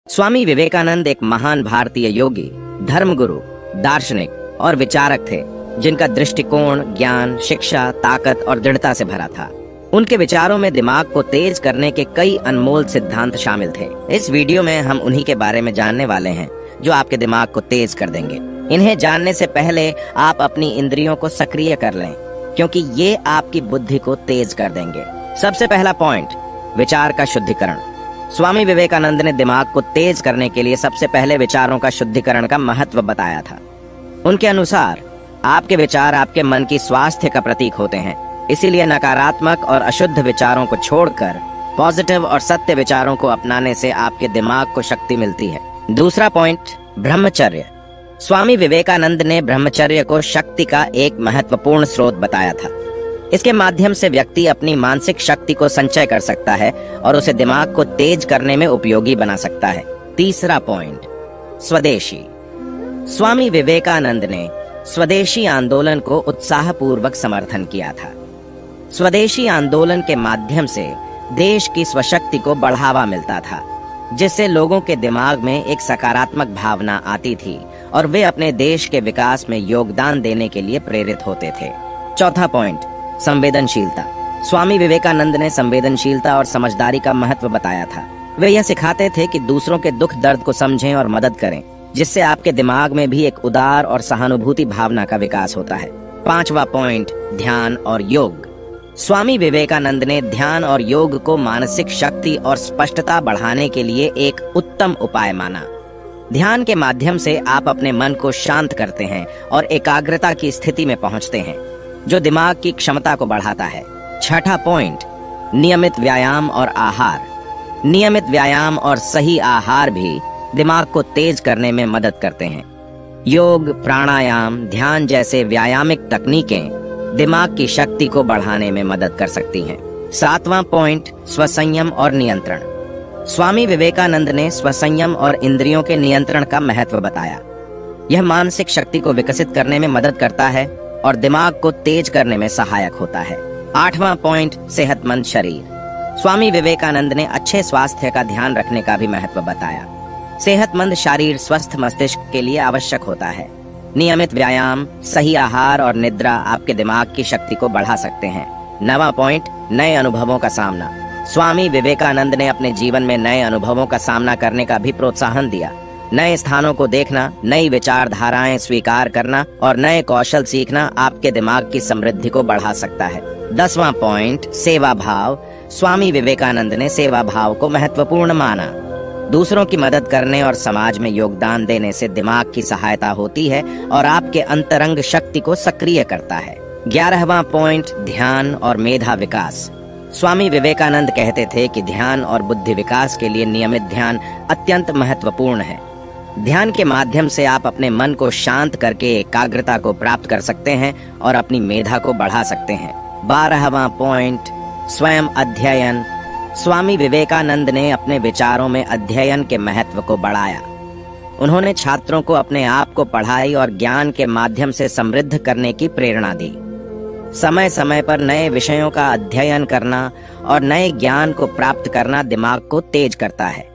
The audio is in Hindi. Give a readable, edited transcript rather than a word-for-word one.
स्वामी विवेकानंद एक महान भारतीय योगी, धर्मगुरु, दार्शनिक और विचारक थे, जिनका दृष्टिकोण ज्ञान, शिक्षा, ताकत और दृढ़ता से भरा था। उनके विचारों में दिमाग को तेज करने के कई अनमोल सिद्धांत शामिल थे। इस वीडियो में हम उन्हीं के बारे में जानने वाले हैं, जो आपके दिमाग को तेज कर देंगे। इन्हें जानने से पहले आप अपनी इंद्रियों को सक्रिय कर लें, क्योंकि ये आपकी बुद्धि को तेज कर देंगे। सबसे पहला पॉइंट, विचार का शुद्धिकरण। स्वामी विवेकानंद ने दिमाग को तेज करने के लिए सबसे पहले विचारों का शुद्धिकरण का महत्व बताया था। उनके अनुसार आपके विचार आपके मन की स्वास्थ्य का प्रतीक होते हैं, इसीलिए नकारात्मक और अशुद्ध विचारों को छोड़कर पॉजिटिव और सत्य विचारों को अपनाने से आपके दिमाग को शक्ति मिलती है। दूसरा पॉइंट, ब्रह्मचर्य। स्वामी विवेकानंद ने ब्रह्मचर्य को शक्ति का एक महत्वपूर्ण स्रोत बताया था। इसके माध्यम से व्यक्ति अपनी मानसिक शक्ति को संचय कर सकता है और उसे दिमाग को तेज करने में उपयोगी बना सकता है। तीसरा पॉइंट, स्वदेशी। स्वामी विवेकानंद ने स्वदेशी आंदोलन को उत्साहपूर्वक समर्थन किया था। स्वदेशी आंदोलन के माध्यम से देश की स्वशक्ति को बढ़ावा मिलता था, जिससे लोगों के दिमाग में एक सकारात्मक भावना आती थी और वे अपने देश के विकास में योगदान देने के लिए प्रेरित होते थे। चौथा पॉइंट, संवेदनशीलता। स्वामी विवेकानंद ने संवेदनशीलता और समझदारी का महत्व बताया था। वे यह सिखाते थे कि दूसरों के दुख दर्द को समझें और मदद करें, जिससे आपके दिमाग में भी एक उदार और सहानुभूति भावना का विकास होता है। पांचवा पॉइंट, ध्यान और योग। स्वामी विवेकानंद ने ध्यान और योग को मानसिक शक्ति और स्पष्टता बढ़ाने के लिए एक उत्तम उपाय माना। ध्यान के माध्यम से आप अपने मन को शांत करते हैं और एकाग्रता की स्थिति में पहुंचते हैं, जो दिमाग की क्षमता को बढ़ाता है। छठा पॉइंट, नियमित व्यायाम और आहार। नियमित व्यायाम और सही आहार भी दिमाग को तेज करने में मदद करते हैं। योग, प्राणायाम, ध्यान जैसे व्यायामिक तकनीकें दिमाग की शक्ति को बढ़ाने में मदद कर सकती हैं। सातवां पॉइंट, स्वसंयम और नियंत्रण। स्वामी विवेकानंद ने स्वसंयम और इंद्रियों के नियंत्रण का महत्व बताया। यह मानसिक शक्ति को विकसित करने में मदद करता है और दिमाग को तेज करने में सहायक होता है। आठवां पॉइंट, सेहतमंद शरीर। स्वामी विवेकानंद ने अच्छे स्वास्थ्य का ध्यान रखने का भी महत्व बताया। सेहतमंद शरीर स्वस्थ मस्तिष्क के लिए आवश्यक होता है। नियमित व्यायाम, सही आहार और निद्रा आपके दिमाग की शक्ति को बढ़ा सकते हैं। नवा पॉइंट, नए अनुभवों का सामना। स्वामी विवेकानंद ने अपने जीवन में नए अनुभवों का सामना करने का भी प्रोत्साहन दिया। नए स्थानों को देखना, नई विचारधाराएं स्वीकार करना और नए कौशल सीखना आपके दिमाग की समृद्धि को बढ़ा सकता है। 10वां पॉइंट, सेवा भाव। स्वामी विवेकानंद ने सेवा भाव को महत्वपूर्ण माना। दूसरों की मदद करने और समाज में योगदान देने से दिमाग की सहायता होती है और आपके अंतरंग शक्ति को सक्रिय करता है। 11वां पॉइंट, ध्यान और मेधा विकास। स्वामी विवेकानंद कहते थे कि ध्यान और बुद्धि विकास के लिए नियमित ध्यान अत्यंत महत्वपूर्ण है। ध्यान के माध्यम से आप अपने मन को शांत करके एकाग्रता को प्राप्त कर सकते हैं और अपनी मेधा को बढ़ा सकते हैं। 12वां पॉइंट, स्वयं अध्ययन। स्वामी विवेकानंद ने अपने विचारों में अध्ययन के महत्व को बढ़ाया। उन्होंने छात्रों को अपने आप को पढ़ाई और ज्ञान के माध्यम से समृद्ध करने की प्रेरणा दी। समय समय पर नए विषयों का अध्ययन करना और नए ज्ञान को प्राप्त करना दिमाग को तेज करता है।